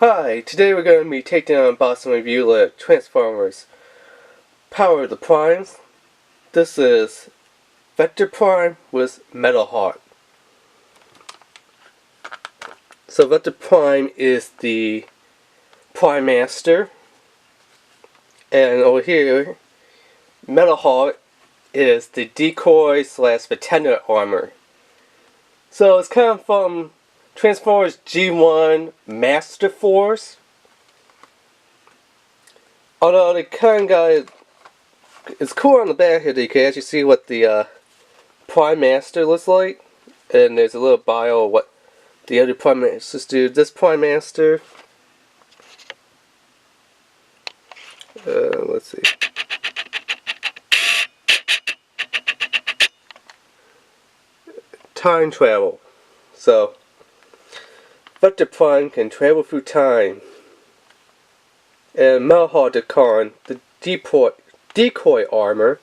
Hi, today we're going to be taking on Boston Review of Transformers Power of the Primes. This is Vector Prime with Metalhawk. So Vector Prime is the Prime Master, and over here Metalhawk is the decoy slash pretender armor. So it's kind of from Transformers G1 Master Force. Although they kind of got it's cool on the back here that you can actually see what the Prime Master looks like, and there's a little bio of what the other Prime Masters do. This Prime Master, let's see. Time travel. So, Vector Prime can travel through time. And Metalhawk the decoy armor,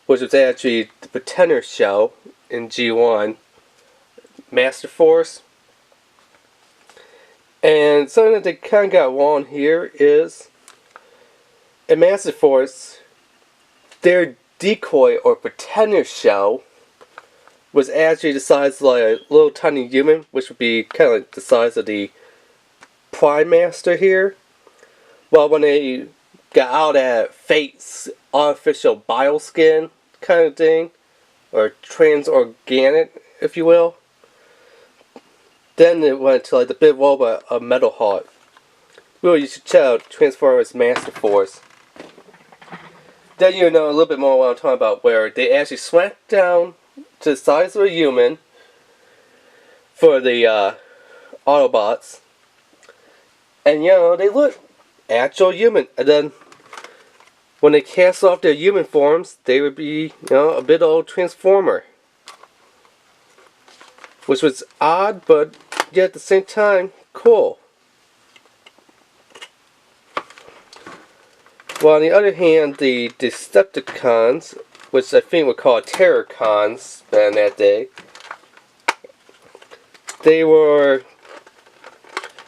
which was actually the pretender shell in G1 Master Force. And something that they kind of got wrong here is in Master Force, their decoy or pretender shell was actually the size of like a little tiny human, which would be kind of like the size of the Prime Master here. Well, when they got out that Fate's artificial bioskin kind of thing, or trans-organic, if you will, then it went to like the big robot of Metalhawk. Really, you should check out Transformers Master Force. Then you know a little bit more what I'm talking about, where they actually smacked down to the size of a human for the Autobots, and you know they look actual human, and then when they cast off their human forms, they would be, you know, a bit old Transformer, which was odd, but yet at the same time cool. While on the other hand, the Decepticons, which I think were called Terrorcons back in that day, they were,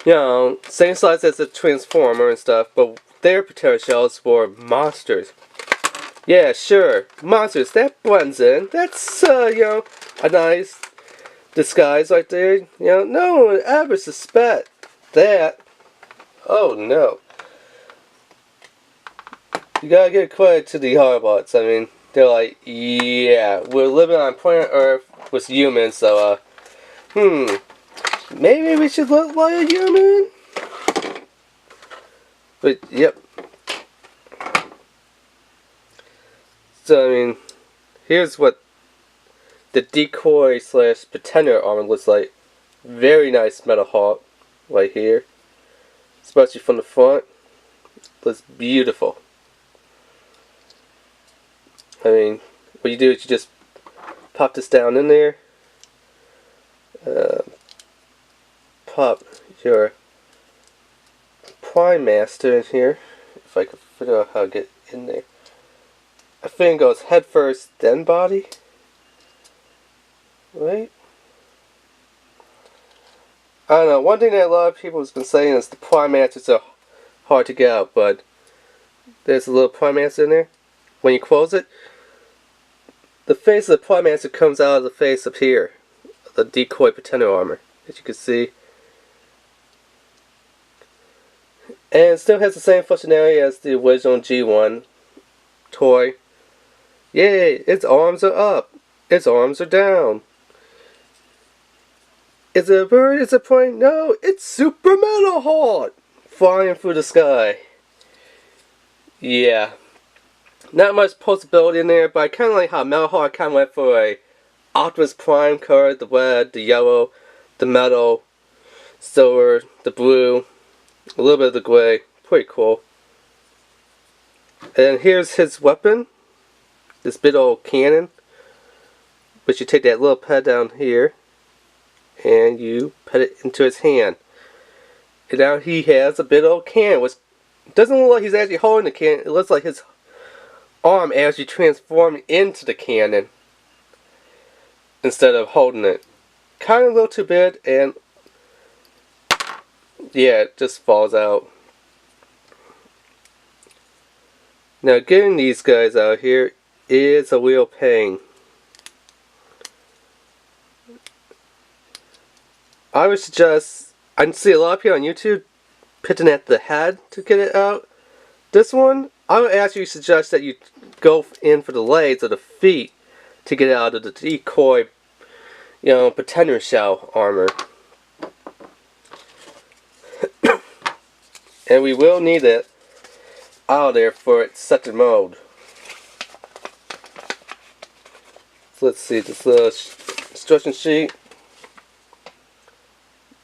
you know, same size as a Transformer and stuff, but their potato shells were monsters. Yeah, sure, monsters, that blends in. That's, you know, a nice disguise right there. You know, no one would ever suspect that. Oh no. You gotta give credit to the Autobots. I mean, they're like, yeah, we're living on planet Earth with humans, so, maybe we should look like a human? But, yep. So, I mean, here's what the decoy slash pretender armor looks like. Very nice Metalhawk right here. Especially from the front. Looks beautiful. I mean, what you do is you just pop this down in there. Pop your Prime Master in here. If I could figure out how to get in there. I think it goes head first, then body. Right? I don't know. One thing that a lot of people have been saying is the Prime Masters are hard to get out, but there's a little Prime Master in there. When you close it, the face of the Prime Master comes out of the face up here. The decoy pretender armor, as you can see. And it still has the same functionality as the original G1 toy. Yay! Its arms are up. Its arms are down. Is it a bird? Is it a plane? No, it's Super Metalhawk flying through the sky. Yeah. Not much possibility in there, but I kind of like how Metalhawk kind of went for a Optimus Prime color, the red, the yellow, the metal, silver, the blue, a little bit of the gray. Pretty cool. And here's his weapon, this big old cannon, which you take that little pad down here, and you put it into his hand. And now he has a big old cannon, which doesn't look like he's actually holding the cannon. It looks like his arm actually transformed into the cannon instead of holding it. Kind of a little too big, and yeah, it just falls out. Now getting these guys out here is a real pain. I would suggest, I see a lot of people on YouTube pitting at the head to get it out. This one, I would actually suggest that you go in for the legs or the feet to get out of the decoy, pretender shell armor. And we will need it out of there for its second mode. So let's see, this little instruction sheet.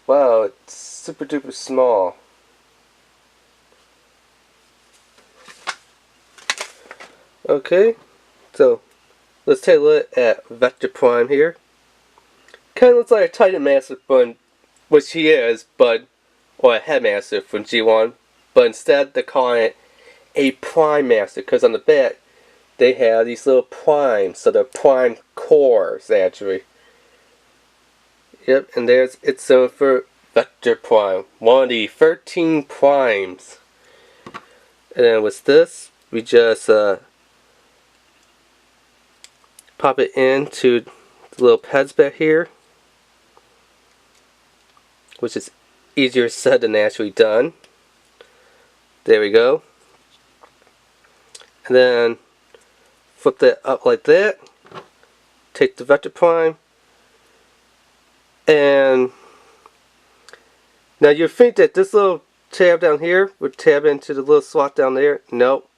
Wow, it's super duper small. Okay, so let's take a look at Vector Prime here. Kind of looks like a Titan Master from, which he is, but, or a Headmaster from G1, but instead they're calling it a Prime Master, because on the back they have these little primes, so they're prime cores actually. Yep, and there's its zone for Vector Prime, one of the 13 primes. And then with this, we just pop it into the little pads back here, which is easier said than actually done. There we go. And then flip that up like that. Take the Vector Prime. And now you think that this little tab down here would tab into the little slot down there. Nope.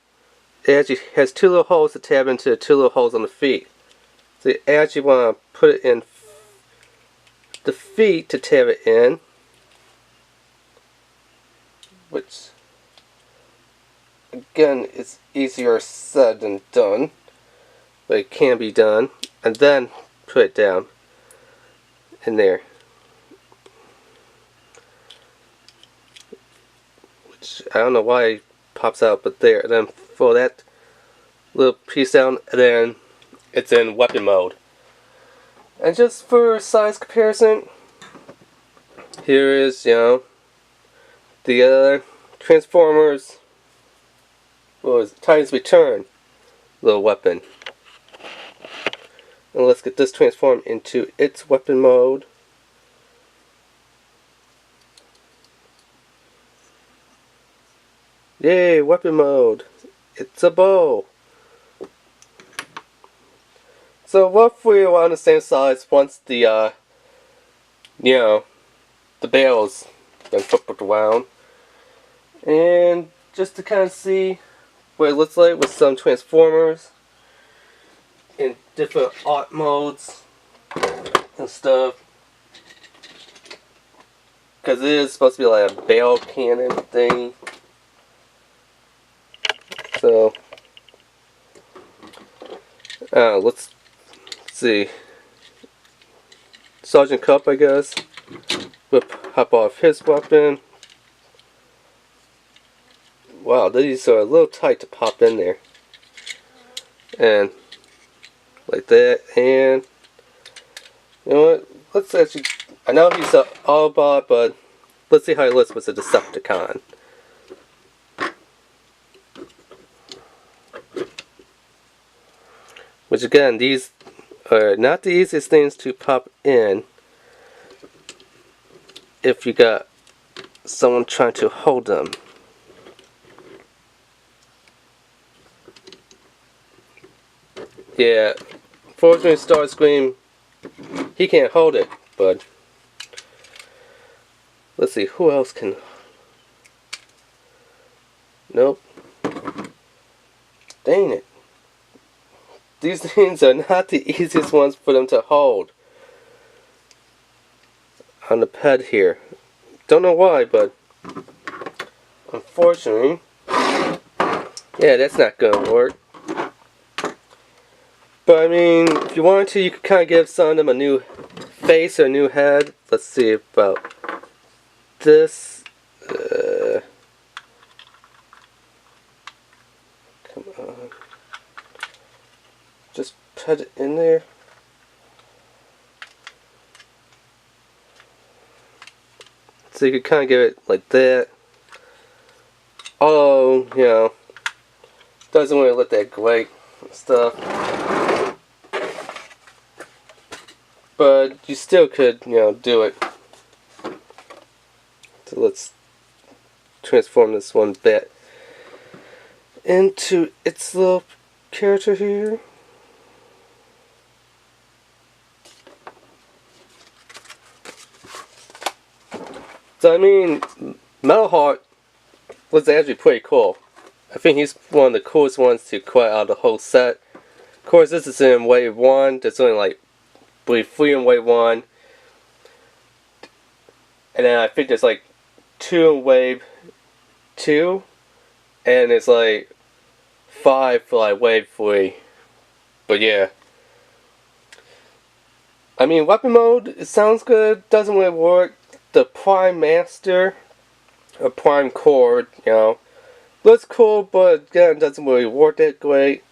It actually has two little holes to tab into the two little holes on the feet. So you actually want to put it in the feet to tab it in, which again is easier said than done, but it can be done. And then put it down in there, which I don't know why it pops out, but there. And then throw that little piece down, and then it's in weapon mode. And just for size comparison, here is, the other Transformers, what was it? Titan's Return little weapon. And let's get this transformed into its weapon mode. Yay, weapon mode. It's a bow. So roughly around the same size once the the barrel's been flipped around. And just to kind of see what it looks like with some Transformers in different art modes and stuff. Because it is supposed to be like a barrel cannon thing. So, let's see. Sergeant Cup, I guess. We'll hop off his weapon. Wow, these are a little tight to pop in there. And like that, and you know what? Let's actually, I know he's an Autobot, but let's see how he looks with a Decepticon. Which again, these are not the easiest things to pop in if you got someone trying to hold them. Yeah, unfortunately Starscream, he can't hold it, but let's see, who else can? Nope. Dang it. These things are not the easiest ones for them to hold on the pad here. Don't know why, but unfortunately, yeah, that's not gonna work. But I mean, if you wanted to, you could kind of give some of them a new face or a new head. Let's see about this. Come on. Just put it in there. So you could kind of give it like that. Although, you know, doesn't really look that great and stuff. But you still could, you know, do it. So let's transform this one bit into its little character here. So I mean, Metalhawk was actually pretty cool. I think he's one of the coolest ones to quit out of the whole set. Of course, this is in Wave 1. There's only like, I believe, 3 in Wave 1. And then I think there's like 2 in Wave 2. And it's like 5 for like Wave 3. But yeah. I mean, weapon mode, it sounds good. Doesn't really work. The Prime Master, or Prime Cord, you know, looks cool, but again, doesn't really work that great.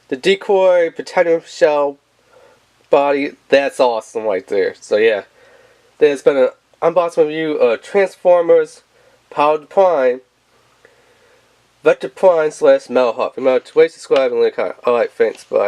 The decoy pretender shell body, that's awesome right there. So yeah, there's been an unboxing review of Transformers Powered Prime, Vector Prime / Metalhawk. Remember to rate, subscribe, and like. Alright, thanks, bye.